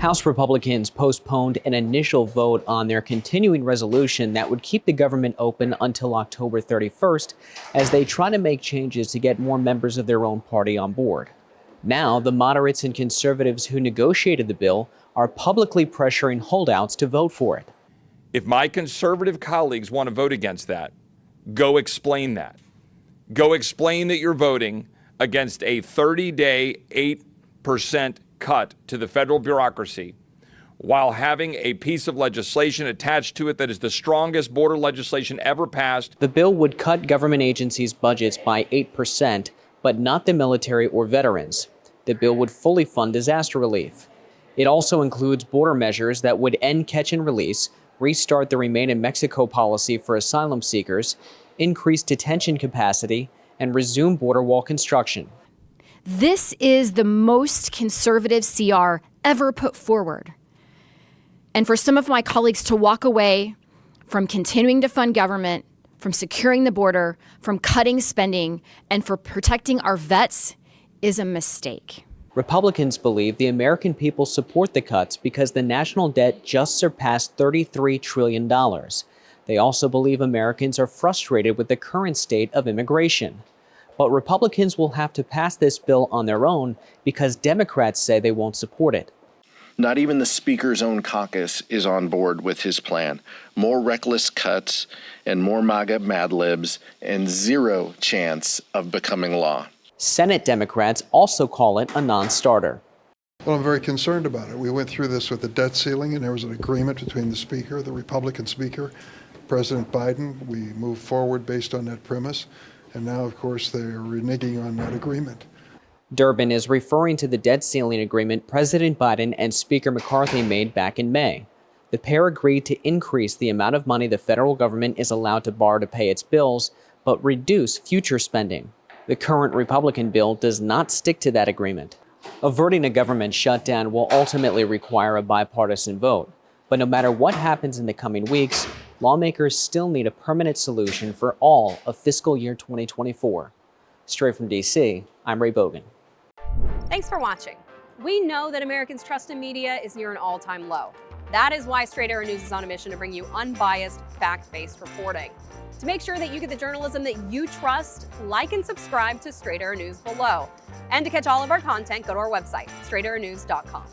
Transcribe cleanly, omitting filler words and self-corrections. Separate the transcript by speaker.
Speaker 1: House Republicans postponed an initial vote on their continuing resolution that would keep the government open until October 31st as they try to make changes to get more members of their own party on board. Now, the moderates and conservatives who negotiated the bill are publicly pressuring holdouts to vote for it.
Speaker 2: If my conservative colleagues want to vote against that, go explain that. Go explain that you're voting against a 30-day 8% cut to the federal bureaucracy while having a piece of legislation attached to it that is the strongest border legislation ever passed.
Speaker 1: The bill would cut government agencies' budgets by 8%, but not the military or veterans. The bill would fully fund disaster relief. It also includes border measures that would end catch and release, restart the Remain in Mexico policy for asylum seekers, increase detention capacity, and resume border wall construction.
Speaker 3: This is the most conservative CR ever put forward. And for some of my colleagues to walk away from continuing to fund government, from securing the border, from cutting spending, and for protecting our vets is a mistake.
Speaker 1: Republicans believe the American people support the cuts because the national debt just surpassed $33 trillion. They also believe Americans are frustrated with the current state of immigration. But Republicans will have to pass this bill on their own because Democrats say they won't support it.
Speaker 4: Not even the Speaker's own caucus is on board with his plan. More reckless cuts and more MAGA Mad Libs and zero chance of becoming law.
Speaker 1: Senate Democrats also call it a non-starter.
Speaker 5: Well, I'm very concerned about it. We went through this with the debt ceiling, and there was an agreement between the Speaker, the Republican Speaker, President Biden. We moved forward based on that premise. And now, of course, they're reneging on that agreement.
Speaker 1: Durbin is referring to the debt ceiling agreement President Biden and Speaker McCarthy made back in May. The pair agreed to increase the amount of money the federal government is allowed to borrow to pay its bills, but reduce future spending. The current Republican bill does not stick to that agreement. Averting a government shutdown will ultimately require a bipartisan vote. But no matter what happens in the coming weeks, lawmakers still need a permanent solution for all of fiscal year 2024. Straight from D.C., I'm Ray Bogan.
Speaker 6: Thanks for watching. We know that Americans' trust in media is near an all-time low. That is why Straight Arrow News is on a mission to bring you unbiased, fact-based reporting. To make sure that you get the journalism that you trust, like and subscribe to Straight Arrow News below. And to catch all of our content, go to our website, straightarrownews.com.